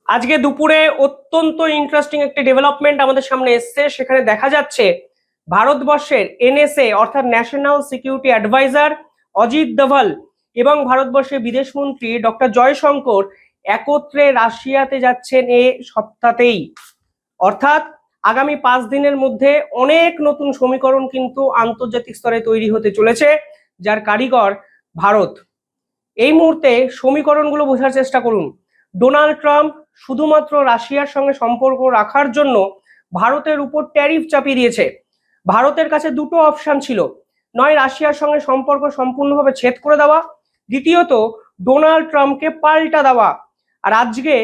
আজকে দুপুরে অত্যন্ত ইন্টারেস্টিং একটি ডেভেলপমেন্ট আমাদের সামনে এসছে। সেখানে দেখা যাচ্ছে ভারতবর্ষের এনএসএ অর্থাৎ national security adviser Ajit Doval এবং ভারতবর্ষের বিদেশমন্ত্রী ডক্টর জয়শঙ্কর একত্রে রাশিয়াতে যাচ্ছেন এ সপ্তাহতেই। অর্থাৎ আগামী 5 দিনের মধ্যে অনেক নতুন সমীকরণ কিন্তু আন্তর্জাতিক স্তরে তৈরি হতে চলেছে, যার কারিগর ভারত। এই মুহূর্তে সমীকরণগুলো বোঝার চেষ্টা করুন। ডোনাল্ড ট্রাম্প শুধুমাত্র রাশিয়ার সঙ্গে সম্পর্ক রাখার জন্য ভারতের উপর ট্যারিফ চাপিয়ে দিয়েছে। ভারতের কাছে দুটো অপশন ছিল, নয় রাশিয়ার সঙ্গে সম্পর্ক সম্পূর্ণভাবে ছেদ করে দেওয়া, দ্বিতীয়ত ডোনাল্ড ট্রাম্পকে পাল্টা দেওয়া। আর আজকে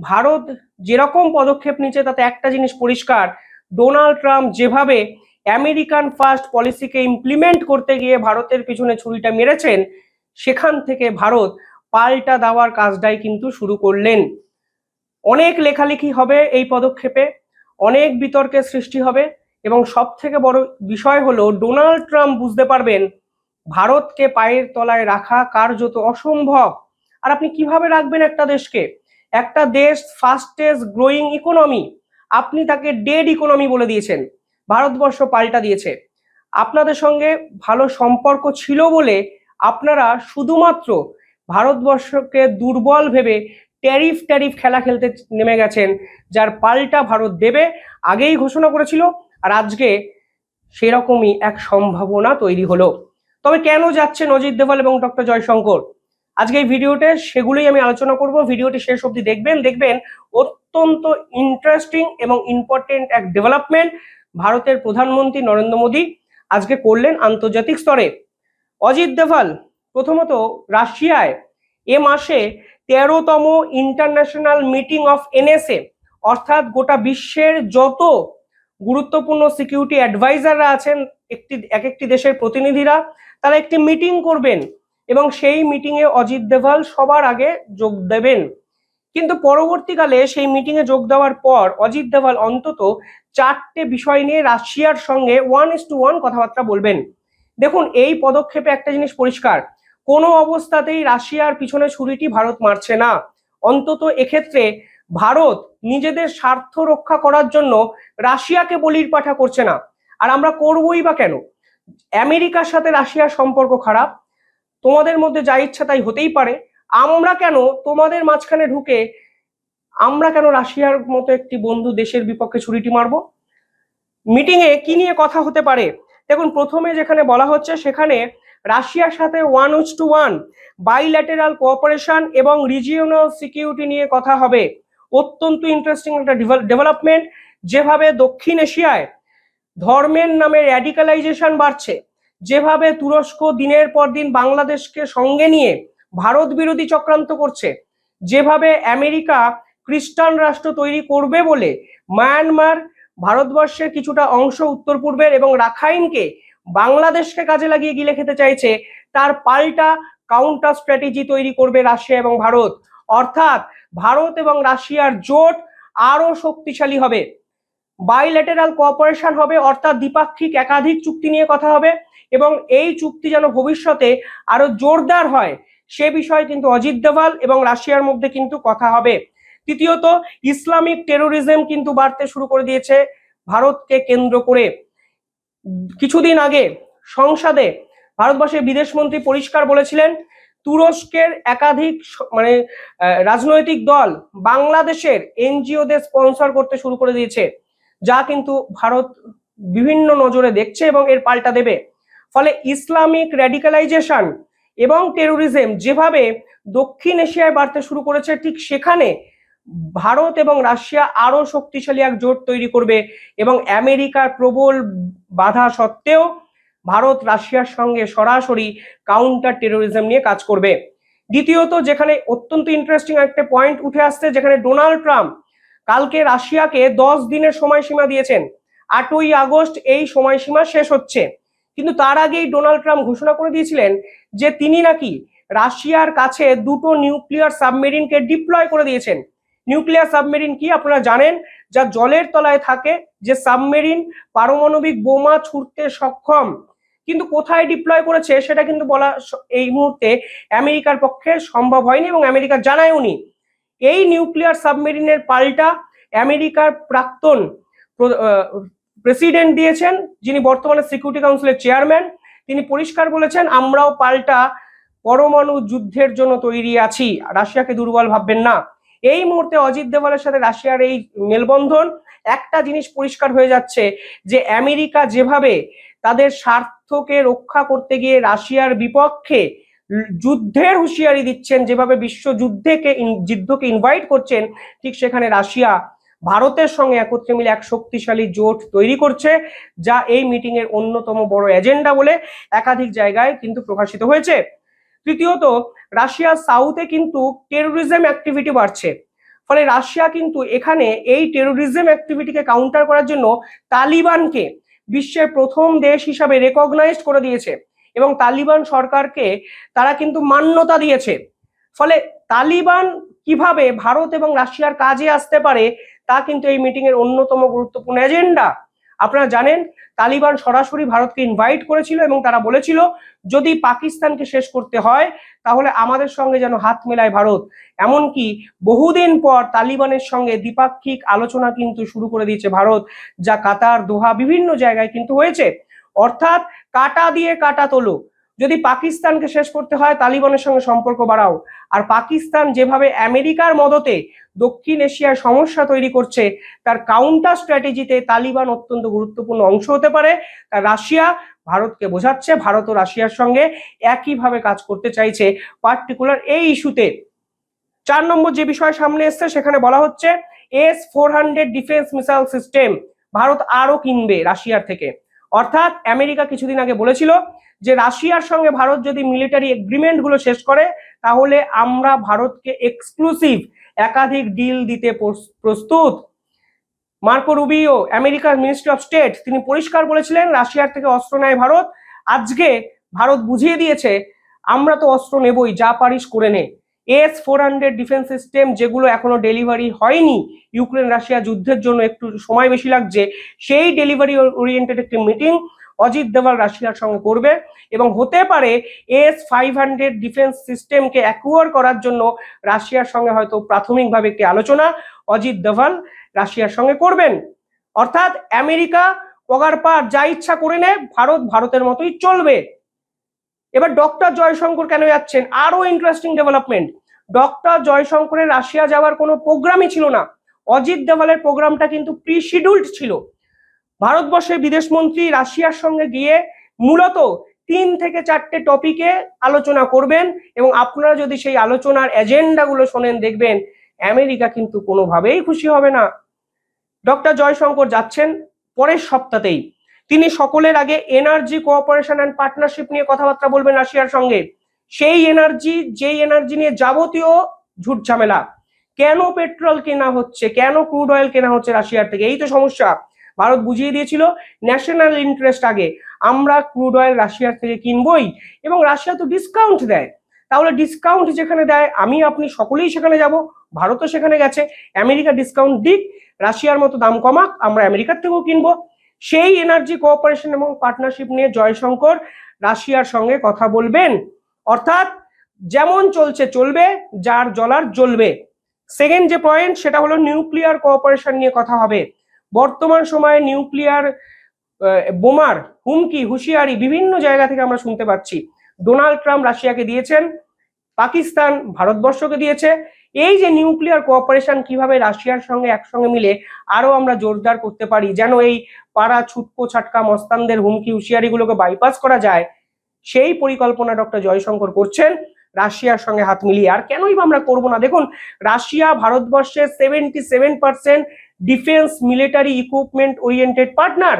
ভারত যেরকম পদক্ষেপ নিচ্ছে তাতে একটা জিনিস পরিষ্কার, ডোনাল্ড ট্রাম্প যেভাবে আমেরিকান ফার্স্ট পলিসিকে ইমপ্লিমেন্ট করতে গিয়ে ভারতের পিছনে ছুরিটা মেরেছেন, সেখান থেকে ভারত পাল্টা দেওয়ার কাজটাই কিন্তু শুরু করলেন। অনেক লেখালেখি হবে এই পদক্ষেপে, অনেক বিতর্কের সৃষ্টি হবে এবং সব থেকে বড় বিষয় হলো ডোনাল্ড ট্রাম্প বুঝতে পারবেন ভারতকে পায়ের তলায় রাখা কার্যত অসম্ভব। আর আপনি কিভাবে রাখবেন একটা দেশকে? একটা দেশ ফাস্টেস্ট গ্রোয়িং ইকোনমি, আপনি তাকে ডেড ইকোনমি বলে দিয়েছেন। ভারতবর্ষ পাল্টা দিয়েছে। আপনাদের সঙ্গে ভালো সম্পর্ক ছিল বলে আপনারা শুধুমাত্র ভারতবর্ষকে দুর্বল ভেবে ট্যারিফ ট্যারিফ খেলা খেলতে নেমে গেছেন, যার পাল্টা ভারত দেবে আগেই ঘোষণা করেছিল। আর আজকে সেরকমই এক সম্ভাবনা তৈরি হলো। তবে কেন যাচ্ছেন অজিত দোভাল এবং ডক্টর জয়শঙ্কর, আজকে এই ভিডিওতে সেগুলোই আমি আলোচনা করব। ভিডিওটি শেষ অবধি দেখবেন অত্যন্ত ইন্টারেস্টিং এবং ইম্পর্টেন্ট এক ডেভেলপমেন্ট ভারতের প্রধানমন্ত্রী নরেন্দ্র মোদী আজকে করলেন আন্তর্জাতিক স্তরে। অজিত দোভাল প্রথমত রাশিয়ায় এ মাসে 13তম ইন্টারন্যাশনাল মিটিং অফ এনএসএ অর্থাৎ গোটা বিশ্বের যত গুরুত্বপূর্ণ সিকিউরিটি অ্যাডভাইজাররা আছেন এক একটি দেশের প্রতিনিধিরা, তারা একটি মিটিং করবেন এবং সেই মিটিংয়ে অজিত দোভাল সবার আগে যোগ দেবেন। কিন্তু পরবর্তীকালে সেই মিটিংয়ে যোগ দেওয়ার পর অজিত দোভাল অন্তত 4টে বিষয় নিয়ে রাশিয়ার সঙ্গে 1:1 কথাবার্তা বলবেন। দেখুন, এই পদক্ষেপে একটা জিনিস পরিষ্কার, কোনো অবস্থাতেই রাশিয়ার পিছনে ছুরিটি ভারত মারছে না। অন্তত এক্ষেত্রে ভারত নিজেদের স্বার্থ রক্ষা করার জন্য রাশিয়াকে বলির পাঠা করছে না। আর আমরা করবই বা কেন? আমেরিকার সাথে রাশিয়ার সম্পর্ক খারাপ, তোমাদের মধ্যে যা ইচ্ছা তাই হতেই পারে। আমরা কেন তোমাদের মাঝখানে ঢুকে আমরা কেন রাশিয়ার মতো একটি বন্ধু দেশের বিপক্ষে ছুরিটি মারবো? মিটিংয়ে কি নিয়ে কথা হতে পারে? দেখুন, প্রথমে যেখানে বলা হচ্ছে সেখানে রাশিয়ার সাথে 1:1 বাইল্যাটেরাল কোঅপারেশন এবং রিজিওনাল সিকিউরিটি নিয়ে কথা হবে। অত্যন্ত ইন্টারেস্টিং একটা ডেভেলপমেন্ট। যেভাবে দক্ষিণ এশিয়ায় ধর্মের নামে র্যাডিকালাইজেশন বাড়ছে, যেভাবে তুরস্ক দিনের পর দিন বাংলাদেশকে সঙ্গে নিয়ে ভারত বিরোধী চক্রান্ত করছে, যেভাবে আমেরিকা খ্রিস্টান রাষ্ট্র তৈরি করবে বলে মায়ানমার, ভারতবর্ষের কিছুটা অংশ উত্তর পূর্বের এবং রাখাইনকে বাংলাদেশকে কাজে লাগিয়ে গিলে খেতে চাইছে, তার পাল্টা কাউন্টার স্ট্র্যাটেজি তৈরি করবে রাশিয়া এবং ভারত। অর্থাৎ ভারত এবং রাশিয়ার জোট আরো শক্তিশালী হবে। বাইল্যাটেরাল কোঅপারেশন হবে, অর্থাৎ দ্বিপাক্ষিক একাধিক চুক্তি নিয়ে কথা হবে এবং এই চুক্তি যেন ভবিষ্যতে আরো জোরদার হয় সে বিষয়ে কিন্তু অজিত দোভাল এবং রাশিয়ার মধ্যে কিন্তু কথা হবে। তৃতীয়ত, ইসলামিক টেরোরিজম কিন্তু বাড়তে শুরু করে দিয়েছে ভারতকে কেন্দ্র করে। কিছুদিন আগে সংসদে ভারতবর্ষের বিদেশমন্ত্রী পরিষ্কার বলেছিলেন তুরস্কের একাধিক রাজনৈতিক দল বাংলাদেশের এনজিওদের স্পন্সর করতে শুরু করে দিয়েছে, যা কিন্তু ভারত বিভিন্ন নজরে দেখছে এবং এর পাল্টা দেবে। ফলে ইসলামিক র্যাডিকালাইজেশন এবং টেরোরিজম যেভাবে দক্ষিণ এশিয়ায় বাড়তে শুরু করেছে, ঠিক সেখানে ভারত এবং রাশিয়া আরো শক্তিশালী এক জোট তৈরি করবে এবং আমেরিকার প্রবল বাধা সত্ত্বেও ভারত রাশিয়ার সঙ্গে সরাসরি কাউন্টার টেরোরিজম নিয়ে কাজ করবে। দ্বিতীয়ত, যেখানে অত্যন্ত ইন্টারেস্টিং একটা পয়েন্ট উঠে আসছে, যেখানে ডোনাল্ড ট্রাম্প কালকে রাশিয়াকে 10 দিনের সময়সীমা দিয়েছেন। 8ই আগস্ট এই সময়সীমা শেষ হচ্ছে, কিন্তু তার আগেই ডোনাল্ড ট্রাম্প ঘোষণা করে দিয়েছিলেন যে তিনি নাকি রাশিয়ার কাছে 2টো নিউক্লিয়ার সাবমেরিনকে ডিপ্লয় করে দিয়েছেন। নিউক্লিয়ার সাবমেরিন কি আপনারা জানেন? যা জলের তলায় থাকে, যে সাবমেরিন পারমাণবিক বোমা ছুড়তে সক্ষম। কিন্তু কোথায় ডিপ্লয় করেছে সেটা কিন্তু বলা এই মুহূর্তে আমেরিকার পক্ষে সম্ভব হয়নি এবং আমেরিকা জানায়ওনি। এই নিউক্লিয়ার সাবমেরিনের পাল্টা আমেরিকার প্রাক্তন প্রেসিডেন্ট দিয়েছেন, যিনি বর্তমানে সিকিউরিটি কাউন্সিলের চেয়ারম্যান। তিনি পরিষ্কার বলেছেন আমরাও পাল্টা পরমাণু যুদ্ধের জন্য তৈরি আছি, রাশিয়াকে দুর্বল ভাববেন না। এই মুহূর্তে অজিত দোভালের সাথে রাশিয়ার এই মেলবন্ধন, একটা জিনিস পরিষ্কার হয়ে যাচ্ছে যে আমেরিকা যেভাবে তাদের স্বার্থকে রক্ষা করতে গিয়ে রাশিয়ার বিপক্ষে যুদ্ধের হুঁশিয়ারি দিচ্ছেন, যেভাবে যুদ্ধকে ইনভাইট করছেন, ঠিক সেখানে রাশিয়া ভারতের সঙ্গে একত্রে মিলে এক শক্তিশালী জোট তৈরি করছে, যা এই মিটিং এর অন্যতম বড় এজেন্ডা বলে একাধিক জায়গায় কিন্তু প্রকাশিত হয়েছে। তৃতীয়ত, রাশিয়ার সাউথে কিন্তু টেরোরিজম অ্যাক্টিভিটি বাড়ছে, ফলে রাশিয়া কিন্তু এখানে এই টেরোরিজম অ্যাক্টিভিটিকে কাউন্টার করার জন্য তালিবানকে বিশ্বের প্রথম দেশ হিসাবে রেকগনাইজ করে দিয়েছে এবং তালিবান সরকারকে তারা কিন্তু মান্যতা দিয়েছে। ফলে তালিবান কিভাবে ভারত এবং রাশিয়ার কাজে আসতে পারে তা কিন্তু এই মিটিং এর অন্যতম গুরুত্বপূর্ণ এজেন্ডা। আপনারা জানেন তালিবান সরাসরি ভারতকে ইনভাইট করেছিল এবং তারা বলেছিল যদি পাকিস্তানকে শেষ করতে হয় তাহলে আমাদের সঙ্গে যেন হাত মেলায় ভারত। এমনকি বহুদিন পর তালিবানের সঙ্গে দ্বিপাক্ষিক আলোচনা কিন্তু শুরু করে দিয়েছে ভারত, যা কাতার, দোহা, বিভিন্ন জায়গায় কিন্তু হয়েছে। অর্থাৎ কাটা দিয়ে কাটা তোলো, যদি পাকিস্তানকে শেষ করতে হয় তালিবানের সঙ্গে সম্পর্ক বাড়াও। আর পাকিস্তান যেভাবে আমেরিকার মদতে দক্ষিণ এশিয়ায় সমস্যা তৈরি করছে, তার কাউন্টার স্ট্র্যাটেজিতে তালিবান অত্যন্ত গুরুত্বপূর্ণ অংশ হতে পারে। তার রাশিয়া ভারতকে বোঝাচ্ছে ভারত ও রাশিয়ার সঙ্গে একইভাবে কাজ করতে চাইছে পার্টিকুলার এই ইস্যুতে। 4 নম্বর যে বিষয় সামনে এসছে সেখানে বলা হচ্ছে S-400 defence missile system Bharat আরো কিনবে রাশিয়ার থেকে। অর্থাৎ আমেরিকা কিছুদিন আগে বলেছিল যে রাশিয়ার সঙ্গে ভারত যদি মিলিটারি এগ্রিমেন্ট গুলো শেষ করে তাহলে আমরা ভারতকে এক্সক্লুসিভ একাধিক ডিল দিতে প্রস্তুত। মার্কো রুবিও, আমেরিকার মিনিস্ট্রি অফ স্টেট, তিনি পরিষ্কার বলেছিলেন রাশিয়ার থেকে অস্ত্র নেয় ভারত। আজকে ভারত বুঝিয়ে দিয়েছে আমরা তো অস্ত্র নেবই, যা পারিস করে নে। S-400 ডিফেন্স সিস্টেম যেগুলো এখনো ডেলিভারি হয়নি, ইউক্রেন রাশিয়া যুদ্ধের জন্য একটু সময় বেশি লাগছে, সেই ডেলিভারি ওরিয়েন্টেড একটি মিটিং অজিত দোভাল রাশিয়ার সঙ্গে করবে এবং হতে পারে S-500 ডিফেন্স সিস্টেমকে অ্যাকুয়ার করার জন্য রাশিয়ার সঙ্গে হয়তো প্রাথমিকভাবে একটি আলোচনা অজিত দোভাল রাশিয়ার সঙ্গে করবেন। অর্থাৎ আমেরিকা পগার পার যা ইচ্ছা করে নেয়, ভারত ভারতের মতোই চলবে। এবার ডক্টর জয়শঙ্কর কেন যাচ্ছেন, আরো ইন্টারেস্টিং ডেভেলপমেন্ট। ডক্টর জয়শঙ্করের রাশিয়া যাওয়ার কোনো প্রোগ্রামই ছিল না, অজিত দোভালের প্রোগ্রামটা কিন্তু প্রি শিডিউলড ছিল। ভারতবর্ষের বিদেশমন্ত্রী রাশিয়ার সঙ্গে গিয়ে মূলত 3 থেকে 4টে টপিকে আলোচনা করবেন এবং আপনারা যদি সেই আলোচনার এজেন্ডাগুলো শোনেন দেখবেন আমেরিকা কিন্তু কোনোভাবেই খুশি হবে না। ডক্টর জয়শঙ্কর যাচ্ছেন পরের সপ্তাহতেই। তিনি সকলের আগে এনার্জি কোঅপারেশন অ্যান্ড পার্টনারশিপ নিয়ে কথাবার্তা বলবেন রাশিয়ার সঙ্গে। সেই এনার্জি নিয়ে যাবতীয় ঝুট ঝামেলা, কেন পেট্রোল কেনা হচ্ছে, কেন ক্রুড অয়েল কেনা হচ্ছে রাশিয়ার থেকে, এই তো সমস্যা। ভারত বুঝিয়ে দিয়েছিল ন্যাশনাল ইন্টারেস্ট আগে, আমরা ক্রুড অয়েল রাশিয়ার থেকে কিনবই এবং রাশিয়া তো ডিসকাউন্ট দেয়, তাহলে ডিসকাউন্ট যেখানে দেয় আমি আপনি সকলেই সেখানে যাব, ভারতও সেখানে গেছে, আমেরিকা ডিসকাউন্ট দিক, রাশিয়ার মতো দাম কমাক, আমরা আমেরিকার থেকেও কিনবো। সেই এনার্জি কোঅপারেশন এবং পার্টনারশিপ নিয়ে জয়শঙ্কর রাশিয়ার সঙ্গে কথা বলবেন। অর্থাৎ যেমন চলছে চলবে, যার জ্বলার জ্বলবে। সেকেন্ড যে পয়েন্ট সেটা হলো নিউক্লিয়ার কোঅপারেশন নিয়ে কথা হবে। বর্তমান সময়ে নিউক্লিয়ার বোমার হুমকি হুঁশিয়ারি বিভিন্ন জায়গা থেকে আমরা শুনতে পাচ্ছি। ডোনাল্ড ট্রাম্প রাশিয়াকে দিয়েছেন, পাকিস্তান ভারতবর্ষকে দিয়েছে। এই যে নিউক্লিয়ার কোঅপারেশন কিভাবে রাশিয়ার সঙ্গে একসঙ্গে মিলে আরো আমরা জোরদার করতে পারি, যেন এই পাড়া ছুটকো ছাটকা মস্তানদের হুমকি হুঁশিয়ারিগুলোকে বাইপাস করা যায়, সেই পরিকল্পনা ডক্টর জয়শঙ্কর করছেন রাশিয়ার সঙ্গে হাত মিলিয়ে। আর কেনই বা আমরা করবো না, দেখুন রাশিয়া ভারতবর্ষের 77% defence military equipment oriented partner.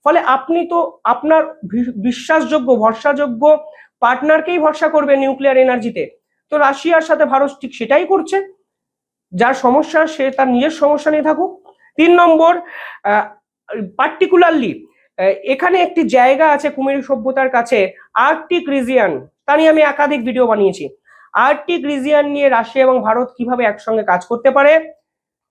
ফলে আপনি তো আপনার বিশ্বাসযোগ্য ভরসাযোগ্য পার্টনারকেই ভরসা করবে নিউক্লিয়ার এনার্জিতে। তো রাশিয়ার সাথে ভারত ঠিক সেটাই করছে, যার সমস্যা সে তার নিজের সমস্যা নিয়ে থাকুক। 3 নম্বর, পার্টিকুলারলি এখানে একটি জায়গা আছে কুমেরু সভ্যতার কাছে, আর্কটিক রিজিয়ন, তা নিয়ে আমি একাধিক ভিডিও বানিয়েছি। আর্কটিক রিজিয়ন নিয়ে রাশিয়া এবং ভারত কিভাবে একসঙ্গে কাজ করতে পারে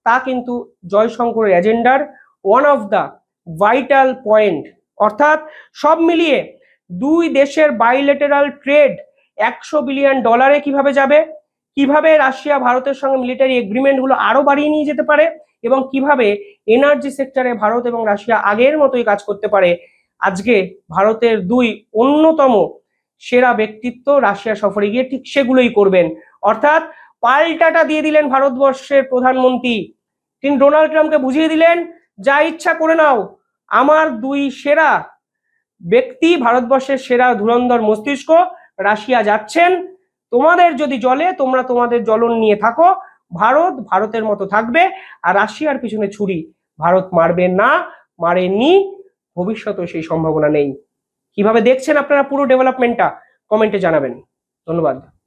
তা কিন্তু জয়শঙ্করের এজেন্ডার one of the vital point. অর্থাৎ সব মিলিয়ে দুই দেশের বাইলেটারাল ট্রেড $100 বিলিয়ন কিভাবে যাবে, কিভাবে রাশিয়া ভারতের সঙ্গে মিলিটারি এগ্রিমেন্ট গুলো আরো বাড়িয়ে নিয়ে যেতে পারে এবং কিভাবে এনার্জি সেক্টরে ভারত এবং রাশিয়া আগের মতোই কাজ করতে পারে। আজকে ভারতের দুই অন্যতম সেরা ব্যক্তিত্ব রাশিয়া সফরে গিয়ে ঠিক সেগুলোই করবেন। অর্থাৎ পাল্টাটা দিয়ে দিলেন ভারতবর্ষের প্রধানমন্ত্রী। তিনি ডোনাল্ড ট্রাম্পকে বুঝিয়ে দিলেন, যা ইচ্ছা করে নাও, আমার দুই সেরা ব্যক্তি, ভারতবর্ষের সেরা ধুরন্ধর মস্তিষ্ক রাশিয়া যাচ্ছেন। তোমাদের যদি জ্বলে তোমরা তোমাদের জ্বলন নিয়ে থাকো, ভারত ভারতের মতো থাকবে, আর রাশিয়ার পিছনে ছুরি ভারত মারবে না, মারেনি, ভবিষ্যতেও সেই সম্ভাবনা নেই। কিভাবে দেখছেন আপনারা পুরো ডেভেলপমেন্টটা কমেন্টে জানাবেন। ধন্যবাদ।